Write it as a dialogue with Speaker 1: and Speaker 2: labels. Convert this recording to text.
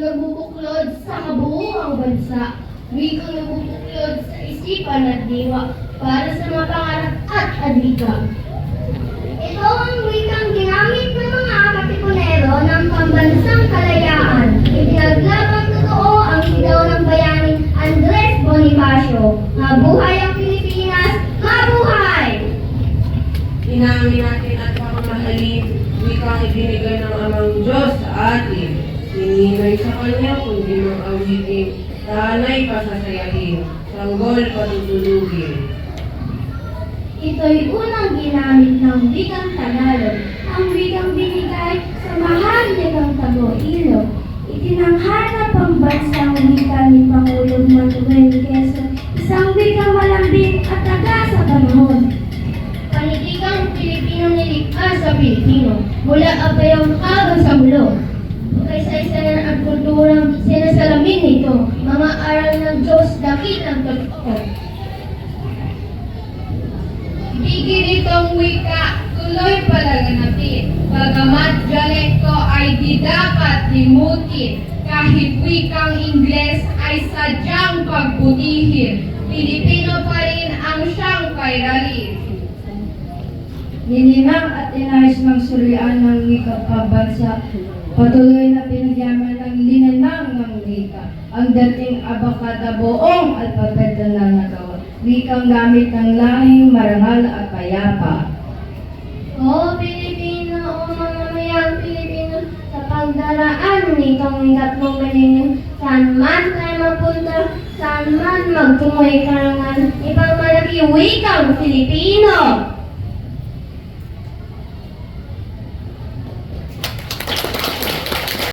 Speaker 1: nabubuklod sa kabuuang bansa. Wikang nabubuklod sa isipan at diwa para sa mga pangarap at adhika. Ito ang wikang ginamit ng mga katipunero ng pambansang kalayaan. Ipinaglabang totoo ang sigaw ng bayaning Andres Bonifacio. Mabuhay ang Pilipinas! Mabuhay!
Speaker 2: Inamin natin at pamamahalin, wikang ibinigay ng Amang Diyos sa atin. Hininay sa Kanya kundi mang awitin, tanay pasasayahin, sanggol patutulugin.
Speaker 1: Ito'y unang ginamit ng wikang Tagalog, ang wikang binigay sa mahal-likang Tago-Ilog. Itinanghanap ang bansang wika ni Pangulong Manuel Quezon, isang wikang malambing at taga sa panahon. Panitikang Pilipino nilikha sa Pilipino, mula apayong hanggang sa mulo. Kaysa-isa na ang kulturang sinasalamin nito, mga aral ng Diyos dakitang totoo.
Speaker 3: Ibigin itong wika, tuloy palaganapin. Bagamat dialekto ay di dapat limutin, kahit wikang Ingles ay sadyang pagbutihin, Pilipino pa rin ang siyang kairalin.
Speaker 4: Nilinang at inayos ng surian ng wikang kabansa, patuloy na pinagyaman ng linanang ng wika. Ang dating abakada buong alpabeto na nagawa. Wikang gamit ng lahing marangal at payapa.
Speaker 1: O Pilipino, o mga mayang Pilipino, sa pagdaraan nitong ikatlong millennium, saan man tayo mapunta, saan man magtungoy karangan, ipagmalaki wikang Pilipino!